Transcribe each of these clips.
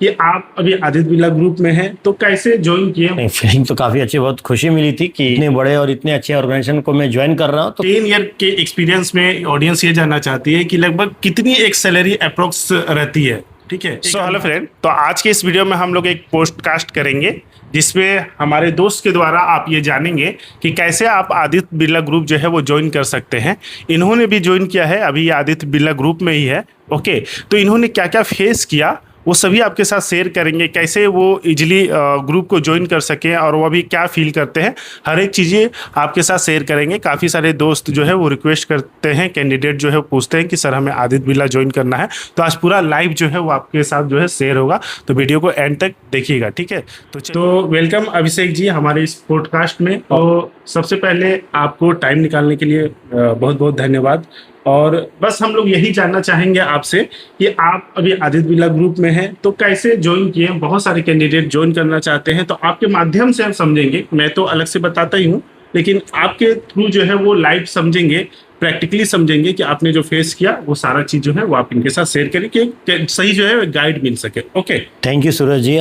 कि आप अभी आदित्य बिरला ग्रुप में हैं, तो कैसे ज्वाइन किए? फीलिंग तो काफी अच्छी, बहुत खुशी मिली थी कि इतने बड़े और इतने अच्छे ऑर्गेनाइजेशन को मैं ज्वाइन कर रहा हूँ। तो 10 ईयर के एक्सपीरियंस में ऑडियंस ये जानना चाहती है कि लगभग कितनी एक सैलरी अप्रोक्स रहती है। ठीक है, सो हेलो फ्रेंड, तो आज के इस वीडियो में हम लोग एक पोस्टकास्ट करेंगे जिसमें हमारे दोस्त के द्वारा आप ये जानेंगे कि कैसे आप आदित्य बिरला ग्रुप जो है वो ज्वाइन कर सकते हैं। इन्होंने भी ज्वाइन किया है, अभी ये आदित्य बिरला ग्रुप में ही है। ओके, तो इन्होंने क्या क्या फेस किया वो सभी आपके साथ शेयर करेंगे, कैसे वो इजीली ग्रुप को ज्वाइन कर सकें और वो अभी क्या फील करते हैं, हर एक चीज़ें आपके साथ शेयर करेंगे। काफ़ी सारे दोस्त जो है वो रिक्वेस्ट करते हैं, कैंडिडेट जो है पूछते हैं कि सर हमें आदित्य बिरला ज्वाइन करना है, तो आज पूरा लाइव जो है वो आपके साथ जो है शेयर होगा, तो वीडियो को एंड तक देखिएगा। ठीक है, तो वेलकम अभिषेक जी हमारे इस पॉडकास्ट में। तो सबसे पहले आपको टाइम निकालने के लिए बहुत बहुत धन्यवाद। और बस हम लोग यही जानना चाहेंगे आपसे कि आप अभी आदित्य बिरला ग्रुप में हैं, तो कैसे ज्वाइन किए? बहुत सारे कैंडिडेट ज्वाइन करना चाहते हैं, तो आपके माध्यम से हम समझेंगे। मैं तो अलग से बताता ही हूँ, लेकिन आपके थ्रू जो है वो लाइव समझेंगे, प्रैक्टिकली समझेंगे कि आपने जो फेस किया वो सारा चीज़ जो है वो आप इनके साथ शेयर करें कि सही जो है गाइड मिल सके। ओके, थैंक यू सूरज जी,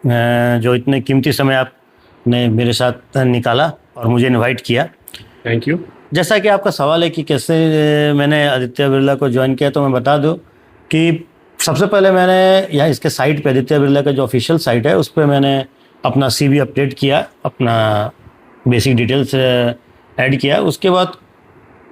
जो इतने कीमती समय आपने मेरे साथ निकाला और मुझे इनवाइट किया। Thank you. जैसा कि आपका सवाल है कि कैसे मैंने आदित्य बिरला को ज्वाइन किया, तो मैं बता दूं कि सबसे पहले मैंने यहाँ इसके साइट पे, आदित्य बिरला का जो ऑफिशियल साइट है, उस पर मैंने अपना CV अपडेट किया, अपना बेसिक डिटेल्स ऐड किया। उसके बाद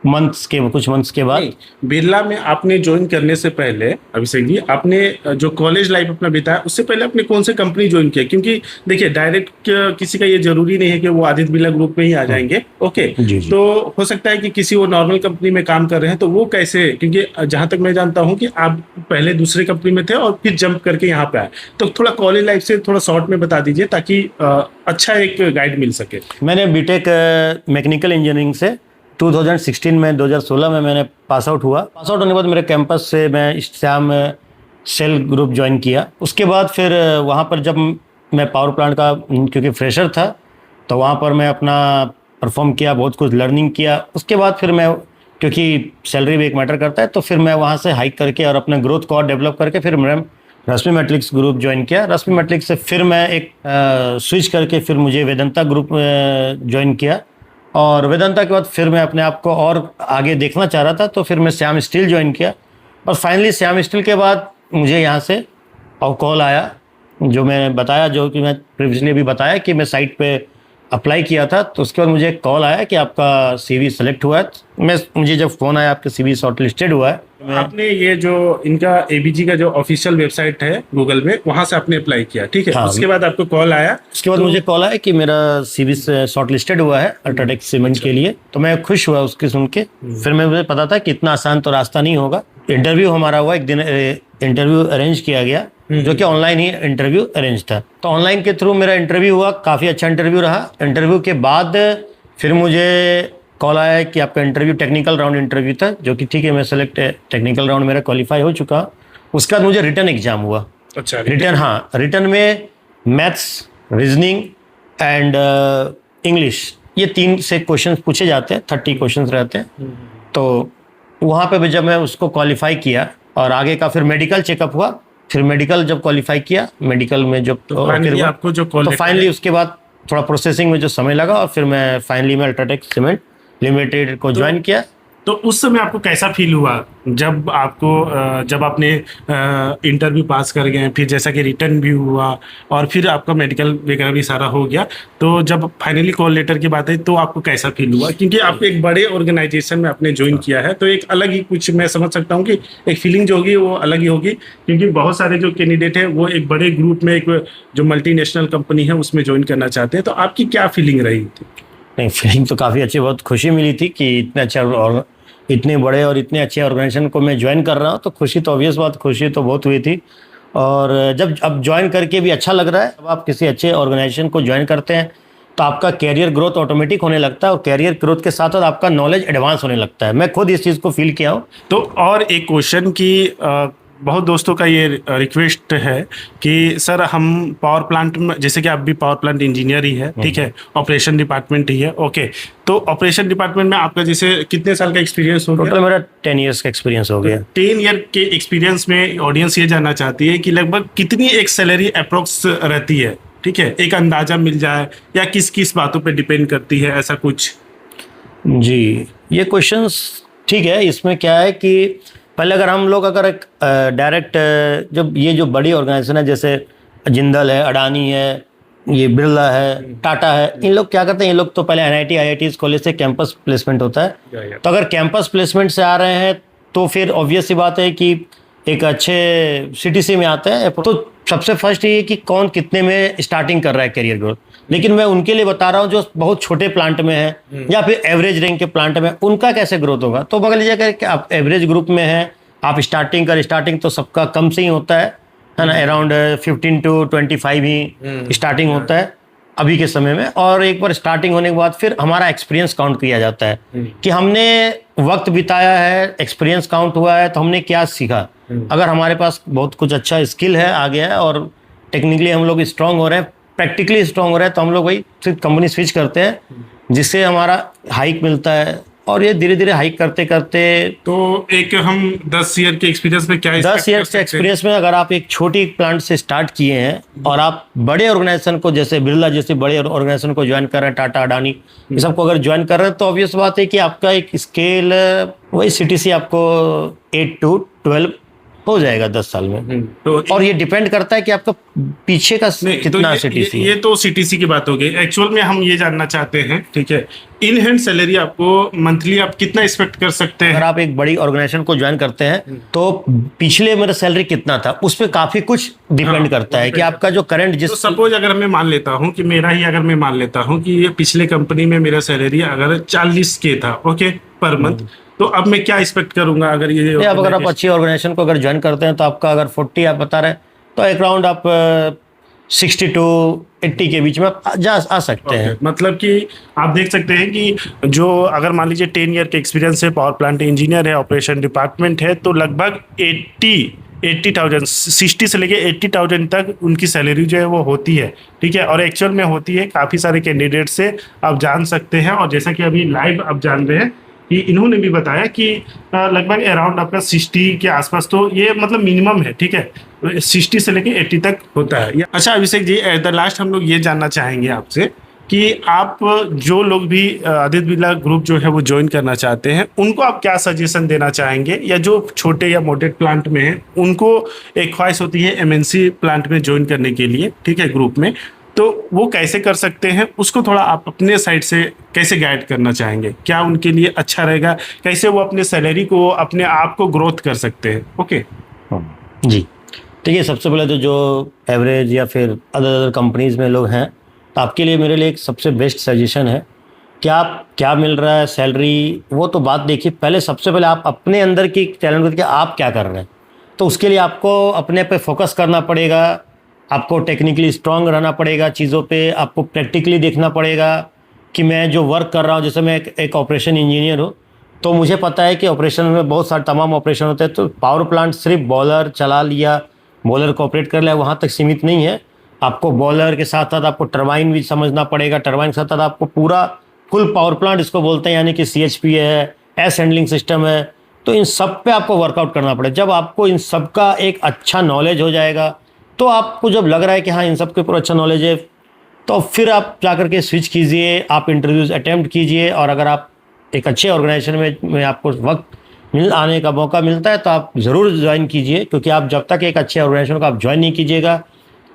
कुछ मंथ्स के बाद बिरला में आपने ज्वाइन करने से पहले अभिषेक जी, आपने जो कॉलेज लाइफ अपना बिताया उससे पहले आपने कौन से कंपनी ज्वाइन किया? क्योंकि देखिए डायरेक्ट किसी का ये जरूरी नहीं है कि वो आदित्य बिरला ग्रुप में ही आ जाएंगे। ओके, तो हो सकता है कि किसी वो नॉर्मल कंपनी में काम कर रहे हैं, तो वो कैसे? क्योंकि जहां तक मैं जानता हूँ कि आप पहले दूसरे कंपनी में थे और फिर जंप करके यहाँ पे आए, तो थोड़ा कॉलेज लाइफ से थोड़ा शॉर्ट में बता दीजिए ताकि अच्छा एक गाइड मिल सके। मैंने बीटेक मैकेनिकल इंजीनियरिंग से 2016 में 2016 में मैंने पास आउट हुआ। पास आउट होने के बाद मेरे कैंपस से मैं श्याम सेल ग्रुप ज्वाइन किया। उसके बाद फिर वहाँ पर जब मैं पावर प्लांट का, क्योंकि फ्रेशर था, तो वहाँ पर मैं अपना परफॉर्म किया, बहुत कुछ लर्निंग किया। उसके बाद फिर मैं, क्योंकि सैलरी भी एक मैटर करता है, तो फिर मैं वहाँ से हाइक करके और अपना ग्रोथ को डेवलप करके फिर मैं रश्मि मैट्रिक्स ग्रुप ज्वाइन किया। रश्मि मैट्रिक्स से फिर मैं एक स्विच करके फिर मुझे वेदांता ग्रुप ज्वाइन किया, और वेदांता के बाद फिर मैं अपने आप को और आगे देखना चाह रहा था, तो फिर मैं श्याम स्टील ज्वाइन किया। और फाइनली श्याम स्टील के बाद मुझे यहाँ से और कॉल आया, जो मैं बताया, जो कि मैं प्रीवियसली भी बताया कि मैं साइट पे अप्लाई किया था, तो उसके बाद मुझे कॉल आया कि आपका CV सेलेक्ट हुआ है। मुझे जब फ़ोन आया आपका CV शॉर्ट लिस्टेड हुआ है, आपने ये जो इनका ABG का जो ऑफिशियल वेबसाइट है गूगल में, वहां से आपने अप्लाई किया, ठीक है? हाँ, उसके बाद आपको कॉल आया? उसके बाद मुझे कॉल आया कि मेरा CV शॉर्ट लिस्टेड हुआ है अल्ट्राटेक सीमेंट के लिए, तो मैं खुश हुआ उसके सुन के। फिर मुझे पता था कि इतना आसान तो रास्ता नहीं होगा। इंटरव्यू हमारा हुआ, एक दिन इंटरव्यू अरेंज किया गया, जो कि ऑनलाइन ही इंटरव्यू अरेंज था। तो ऑनलाइन के थ्रू मेरा इंटरव्यू हुआ, काफ़ी अच्छा इंटरव्यू रहा। इंटरव्यू के बाद फिर मुझे कॉल आया कि आपका इंटरव्यू टेक्निकल राउंड इंटरव्यू था, जो कि ठीक है, मैं सेलेक्ट, टेक्निकल राउंड मेरा क्वालिफाई हो चुका। उसके बाद मुझे रिटर्न एग्जाम हुआ। अच्छा, रिटर्न, हाँ, रिटर्न में मैथ्स, रीजनिंग एंड इंग्लिश, ये 3 से क्वेश्चन पूछे जाते हैं, 30 क्वेश्चन रहते हैं। तो वहाँ पे भी जब मैं उसको क्वालिफाई किया और आगे का फिर मेडिकल चेकअप हुआ, फिर मेडिकल जब क्वालिफाई किया, मेडिकल में जब आपको जो तो फाइनली उसके बाद थोड़ा प्रोसेसिंग में जो समय लगा, और फिर मैं फाइनली में अल्ट्राटेक सीमेंट लिमिटेड को ज्वाइन किया। तो उस समय आपको कैसा फील हुआ जब आपने इंटरव्यू पास कर गए, फिर जैसा कि रिटर्न भी हुआ और फिर आपका मेडिकल वगैरह भी सारा हो गया, तो जब फाइनली कॉल लेटर की बात है तो आपको कैसा फील हुआ? क्योंकि आप एक बड़े ऑर्गेनाइजेशन में आपने ज्वाइन किया है, तो एक अलग ही कुछ, मैं समझ सकता हूँ कि एक फीलिंग जो होगी वो अलग ही होगी, क्योंकि बहुत सारे जो कैंडिडेट है वो एक बड़े ग्रुप में, एक जो मल्टीनेशनल कंपनी है उसमें ज्वाइन करना चाहते हैं। तो आपकी क्या फीलिंग रही थी? नहीं, फीलिंग तो काफ़ी अच्छी, बहुत खुशी मिली थी कि इतने अच्छा और इतने बड़े और इतने अच्छे ऑर्गेनाइजेशन को मैं ज्वाइन कर रहा हूँ, तो खुशी तो ऑब्वियस बात, खुशी तो बहुत हुई थी। और जब अब ज्वाइन करके भी अच्छा लग रहा है। जब आप किसी अच्छे ऑर्गेनाइजेशन को ज्वाइन करते हैं तो आपका कैरियर ग्रोथ ऑटोमेटिक होने लगता है, और कैरियर ग्रोथ के साथ साथ आपका नॉलेज एडवांस होने लगता है। मैं खुद इस चीज़ को फील किया हूँ। तो और एक क्वेश्चन की बहुत दोस्तों का ये रिक्वेस्ट है कि सर हम पावर प्लांट में, जैसे कि आप भी पावर प्लांट इंजीनियर ही है, ठीक है, ऑपरेशन डिपार्टमेंट ही है, ओके, तो ऑपरेशन डिपार्टमेंट में आपका जैसे कितने साल का एक्सपीरियंस हो गया? टोटल मेरा 10 ईयर्स का एक्सपीरियंस हो गया। 10 ईयर के एक्सपीरियंस में ऑडियंस ये जानना चाहती है कि लगभग कितनी एक सैलरी अप्रोक्स रहती है, ठीक है, एक अंदाजा मिल जाए, या किस किस बातों पे डिपेंड करती है, ऐसा कुछ? जी, ये क्वेश्चंस ठीक है। इसमें क्या है कि पहले अगर हम लोग अगर एक डायरेक्ट जब ये जो बड़ी ऑर्गेनाइजेशन है जैसे जिंदल है, अडानी है, ये बिरला है, टाटा है, इन लोग क्या करते हैं, इन लोग तो पहले एनआईटी आईआईटीज कॉलेज से कैंपस प्लेसमेंट होता है। तो अगर कैंपस प्लेसमेंट से आ रहे हैं तो फिर ऑब्वियस सी बात है कि एक अच्छे सीटीसी में आते हैं। तो सबसे फर्स्ट ये कि कौन कितने में स्टार्टिंग कर रहा है करियर ग्रोथ, लेकिन मैं उनके लिए बता रहा हूँ जो बहुत छोटे प्लांट में है या फिर एवरेज रैंक के प्लांट में, उनका कैसे ग्रोथ होगा। तो मान लीजिए कि आप एवरेज ग्रुप में हैं, आप स्टार्टिंग तो सबका कम से ही होता है ना, अराउंड 15 to 25 ही स्टार्टिंग होता है अभी के समय में। और एक बार स्टार्टिंग होने के बाद फिर हमारा एक्सपीरियंस काउंट किया जाता है कि हमने वक्त बिताया है, एक्सपीरियंस काउंट हुआ है, तो हमने क्या सीखा। अगर हमारे पास बहुत कुछ अच्छा स्किल है आ गया है और टेक्निकली हम लोग स्ट्रांग हो रहे हैं, प्रैक्टिकली स्ट्रांग हो रहे हैं, तो हम लोग वही सिर्फ कंपनी स्विच करते हैं जिससे हमारा हाइक मिलता है। और ये धीरे धीरे हाइक करते करते, तो एक हम 10 ईयर के एक्सपीरियंस में क्या 10 ईयर के एक्सपीरियंस में अगर आप एक छोटी प्लांट से स्टार्ट किए हैं और आप बड़े ऑर्गेनाइजेशन को जैसे बिरला जैसे बड़े ऑर्गेनाइजेशन को ज्वाइन कर रहे हैं, टाटा अडानी ये सबको अगर ज्वाइन कर रहे हैं, तो ऑब्वियस बात है कि आपका एक स्केल वही सीटीसी आपको 8 to 12 हो जाएगा 10 साल में। तो और ये डिपेंड करता है कि आपका पीछे का कितना सीटीसी ये तो सीटीसी की बात हो गई। एक्चुअल में हम ये जानना चाहते हैं, ठीक है, इन हैंड सैलरी आपको मंथली आप कितना एक्सपेक्ट कर सकते हैं? अगर आप एक बड़ी ऑर्गेनाइजेशन को ज्वाइन करते हैं तो पिछले मेरा सैलरी कितना था उस पर काफी कुछ डिपेंड करता है कि आपका जो करंट जिस। तो सपोज अगर मैं मान लेता हूँ कि मेरा ही, अगर मैं मान लेता हूँ कि ये पिछले कंपनी में मेरा सैलरी अगर 40K था, ओके, पर मंथ, तो अब मैं क्या एक्सपेक्ट करूंगा अगर ये अब अगर आप अच्छी ऑर्गेनाइजेशन को अगर ज्वाइन करते हैं तो आपका अगर 40 आप बता रहे हैं तो एक राउंड आप 60 to 80 के बीच में आप आ सकते हैं। मतलब कि आप देख सकते हैं कि जो अगर मान लीजिए 10 ईयर के एक्सपीरियंस है, पावर प्लांट इंजीनियर है, ऑपरेशन डिपार्टमेंट है, तो लगभग 80,000 60 से लेके 80,000 तक उनकी सैलरी जो है वो होती है, ठीक है। और एक्चुअल में होती है, काफ़ी सारे कैंडिडेट से आप जान सकते हैं। और जैसा कि अभी लाइव आप जान रहे हैं कि इन्होंने भी बताया कि लगभग अराउंड आपका 60 के आसपास, तो ये मतलब मिनिमम है, ठीक है, 60 से लेके 80 तक होता है। अच्छा Abhishek ji, at the last हम लोग ये जानना चाहेंगे आपसे कि आप जो लोग भी आदित्य बिरला ग्रुप जो है वो ज्वाइन करना चाहते हैं, उनको आप क्या सजेशन देना चाहेंगे, या जो छोटे या मोटे प्लांट में हैं उनको एक ख्वाहिश होती है एमएनसी प्लांट में ज्वाइन करने के लिए, ठीक है, ग्रुप में, तो वो कैसे कर सकते हैं, उसको थोड़ा आप अपने साइड से कैसे गाइड करना चाहेंगे, क्या उनके लिए अच्छा रहेगा, कैसे वो अपने सैलरी को, अपने आप को ग्रोथ कर सकते हैं? ओके जी, ठीक है। सबसे पहले तो जो एवरेज या फिर अदर कंपनीज में लोग हैं, तो आपके लिए मेरे लिए एक सबसे बेस्ट सजेशन है कि आप क्या मिल रहा है सैलरी, वो तो बात देखिए, पहले सबसे पहले आप अपने अंदर की टैलेंट को आप क्या कर रहे हैं, तो उसके लिए आपको अपने पे फोकस करना पड़ेगा, आपको टेक्निकली स्ट्रांग रहना पड़ेगा चीज़ों पे, आपको प्रैक्टिकली देखना पड़ेगा कि मैं जो वर्क कर रहा हूँ, जैसे मैं एक ऑपरेशन इंजीनियर हूँ, तो मुझे पता है कि ऑपरेशन में बहुत सारे तमाम ऑपरेशन होते हैं। तो पावर प्लांट सिर्फ बॉयलर चला लिया, बॉयलर को ऑपरेट कर लिया, वहाँ तक सीमित नहीं है। आपको बॉयलर के साथ साथ आपको टरबाइन भी समझना पड़ेगा, टरबाइन के साथ साथ आपको पूरा फुल पावर प्लांट इसको बोलते हैं, यानी कि CHP है, एस हैंडलिंग सिस्टम है, तो इन सब पे आपको वर्कआउट करना पड़ेगा। जब आपको इन सब का एक अच्छा नॉलेज हो जाएगा, तो आपको जब लग रहा है कि हाँ इन सब के ऊपर अच्छा नॉलेज है, तो फिर आप जाकर के स्विच कीजिए, आप इंटरव्यूज़ अटेम्प्ट कीजिए। और अगर आप एक अच्छे ऑर्गेनाइजेशन में आपको वक्त आने का मौका मिलता है तो आप ज़रूर ज्वाइन कीजिए, क्योंकि आप जब तक एक अच्छे ऑर्गेनाइजेशन को आप ज्वाइन नहीं कीजिएगा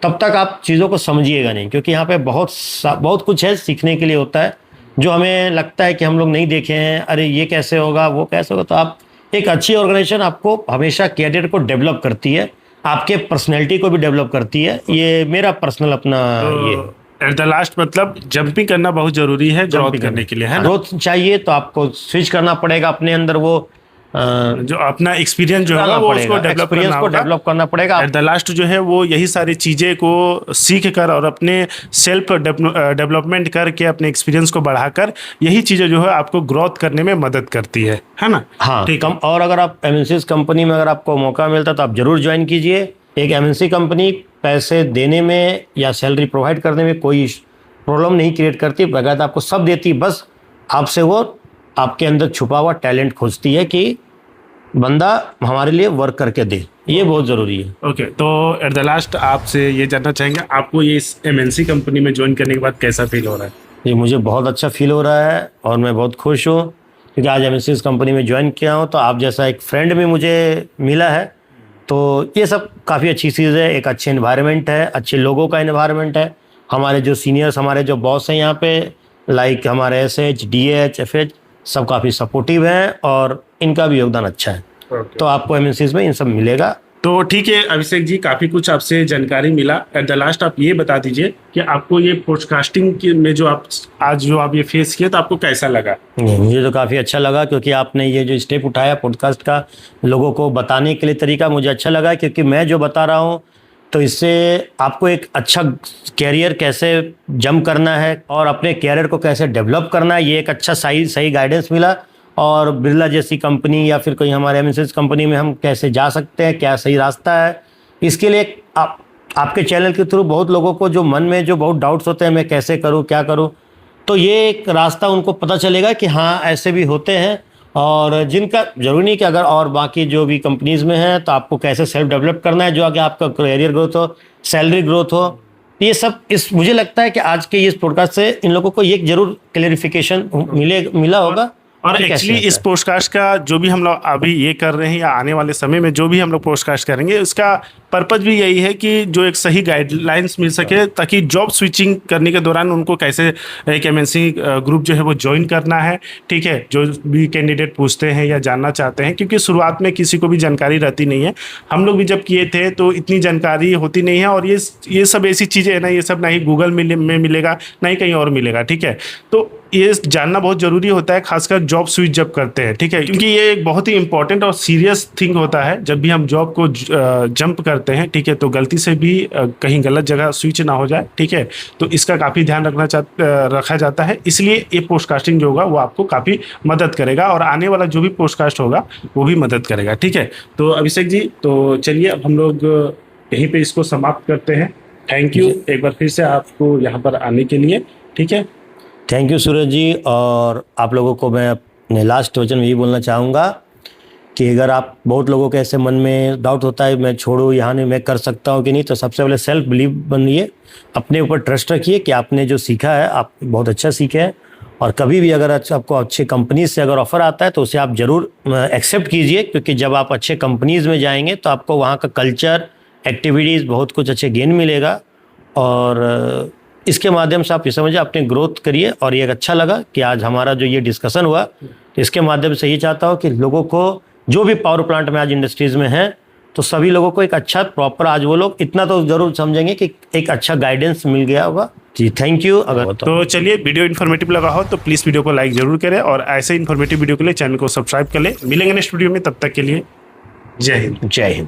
तब तक आप चीज़ों को समझिएगा नहीं, क्योंकि यहाँ पे बहुत कुछ है सीखने के लिए होता है जो हमें लगता है कि हम लोग नहीं देखे हैं, अरे ये कैसे होगा वो कैसे होगा। तो आप एक अच्छी ऑर्गेनाइजेशन आपको हमेशा कैरियर को डेवलप करती है, आपके पर्सनैलिटी को भी डेवलप करती है। ये मेरा पर्सनल अपना ये एट द लास्ट मतलब जंपिंग करना बहुत जरूरी है ग्रोथ करने के लिए, है ना? ग्रोथ चाहिए तो आपको स्विच करना पड़ेगा अपने अंदर वो जो अपना एक्सपीरियंस जो है वो उसको डेवलप करना पड़ेगा। एट द लास्ट जो है वो यही सारी चीज़ें को सीख कर और अपने सेल्फ डेवलपमेंट करके अपने एक्सपीरियंस को बढ़ाकर यही चीज़ें जो है आपको ग्रोथ करने में मदद करती है ना। हाँ ठीक। और अगर आप एमएनसी कंपनी में अगर आपको मौका मिलता है तो आप जरूर ज्वाइन कीजिए। एक एमएनसी कंपनी पैसे देने में या सैलरी प्रोवाइड करने में कोई प्रॉब्लम नहीं क्रिएट करती, बगैर आपको सब देती, बस आपसे वो आपके अंदर छुपा हुआ टैलेंट खोजती है कि बंदा हमारे लिए वर्क करके दे, ये बहुत ज़रूरी है। ओके तो एट द लास्ट आपसे ये जानना चाहेंगे आपको ये इस एमएनसी कंपनी में ज्वाइन करने के बाद कैसा फील हो रहा है? ये मुझे बहुत अच्छा फील हो रहा है और मैं बहुत खुश हूँ क्योंकि आज एमएनसी कंपनी में ज्वाइन किया हूँ तो आप जैसा एक फ्रेंड भी मुझे मिला है। तो ये सब काफ़ी अच्छी चीज़ है, एक अच्छे इन्वायरमेंट है, अच्छे लोगों का इन्वायरमेंट है। हमारे जो सीनियर्स, हमारे जो बॉस हैं यहाँ पे, लाइक हमारे SH, DH, FH सब काफ़ी सपोर्टिव हैं और इनका भी योगदान अच्छा है। तो आपको एमएनसीज में इन सब मिलेगा। तो ठीक है अभिषेक जी, काफ़ी कुछ आपसे जानकारी मिला। एट द लास्ट आप ये बता दीजिए कि आपको ये पॉडकास्टिंग में जो आप आज ये फेस किया तो आपको कैसा लगा? मुझे तो काफ़ी अच्छा लगा क्योंकि आपने ये जो स्टेप उठाया पॉडकास्ट का लोगों को बताने के लिए तरीका मुझे अच्छा लगा, क्योंकि मैं जो बता रहा हूँ तो इससे आपको एक अच्छा कैरियर कैसे जंप करना है और अपने कैरियर को कैसे डेवलप करना है, ये एक अच्छा सही गाइडेंस मिला। और बिरला जैसी कंपनी या फिर कोई हमारे एमएनसी कंपनी में हम कैसे जा सकते हैं, क्या सही रास्ता है, इसके लिए आपके चैनल के थ्रू बहुत लोगों को जो मन में जो बहुत डाउट्स होते हैं मैं कैसे करूं, क्या करूं, तो ये एक रास्ता उनको पता चलेगा कि हाँ ऐसे भी होते हैं। और जिनका ज़रूरी नहीं कि अगर और बाकी जो भी कंपनीज़ में हैं तो आपको कैसे सेल्फ डेवलप करना है जो आगे आपका करियर ग्रोथ हो, सैलरी ग्रोथ हो, ये सब मुझे लगता है कि आज के इस पॉडकास्ट से इन लोगों को ये जरूर क्लैरिफिकेशन मिला होगा। और एक्चुअली इस पॉडकास्ट का जो भी हम लोग अभी ये कर रहे हैं या आने वाले समय में जो भी हम लोग पॉडकास्ट करेंगे उसका पर्पज भी यही है कि जो एक सही गाइडलाइंस मिल सके ताकि जॉब स्विचिंग करने के दौरान उनको कैसे एक एमएनसी ग्रुप जो है वो ज्वाइन करना है। ठीक है, जो भी कैंडिडेट पूछते हैं या जानना चाहते हैं, क्योंकि शुरुआत में किसी को भी जानकारी रहती नहीं है। हम लोग भी जब किए थे तो इतनी जानकारी होती नहीं है और ये सब ऐसी चीज़ें हैं ना, ये सब ना ही गूगल में मिलेगा ना ही कहीं और मिलेगा। ठीक है, तो ये जानना बहुत ज़रूरी होता है, खासकर जॉब स्विच जब करते हैं। ठीक है, क्योंकि ये एक बहुत ही इंपॉर्टेंट और सीरियस थिंग होता है जब भी हम जॉब को जंप करते हैं। ठीक है, तो गलती से भी कहीं गलत जगह स्विच ना हो जाए। ठीक है, तो इसका काफ़ी ध्यान रखा जाता है, इसलिए ये पोडकास्टिंग जो होगा वो आपको काफ़ी मदद करेगा और आने वाला जो भी पोडकास्ट होगा वो भी मदद करेगा। ठीक है, तो अभिषेक जी, तो चलिए अब हम लोग यहीं पे इसको समाप्त करते हैं। थैंक यू एक बार फिर से आपको यहाँ पर आने के लिए। ठीक है, थैंक यू सूरज जी। और आप लोगों को मैं अपने लास्ट वचन में यही बोलना चाहूँगा कि अगर आप बहुत लोगों के ऐसे मन में डाउट होता है मैं छोड़ूँ यहाँ नहीं, मैं कर सकता हूँ कि नहीं, तो सबसे पहले सेल्फ बिलीव बनिए, अपने ऊपर ट्रस्ट रखिए कि आपने जो सीखा है आप बहुत अच्छा सीखे हैं। और कभी भी अगर आपको अच्छे कंपनीज से अगर ऑफ़र आता है तो उसे आप ज़रूर एक्सेप्ट कीजिए, क्योंकि जब आप अच्छे कंपनीज़ में जाएंगे तो आपको वहाँ का कल्चर, एक्टिविटीज़, बहुत कुछ अच्छे गेन मिलेगा और इसके माध्यम से आप ये समझिए अपने ग्रोथ करिए। और ये अच्छा लगा कि आज हमारा जो ये डिस्कशन हुआ, तो इसके माध्यम से ये चाहता हूँ कि लोगों को जो भी पावर प्लांट में आज इंडस्ट्रीज़ में हैं तो सभी लोगों को एक अच्छा प्रॉपर, आज वो लोग इतना तो ज़रूर समझेंगे कि एक अच्छा गाइडेंस मिल गया होगा। जी थैंक यू। अगर तो चलिए, वीडियो इन्फॉर्मेटिव लगा हो तो प्लीज़ वीडियो को लाइक ज़रूर करें और ऐसे इन्फॉर्मेटिव वीडियो के लिए चैनल को सब्सक्राइब कर लें। मिलेंगे नेक्स्ट वीडियो में, तब तक के लिए जय हिंद। जय हिंद।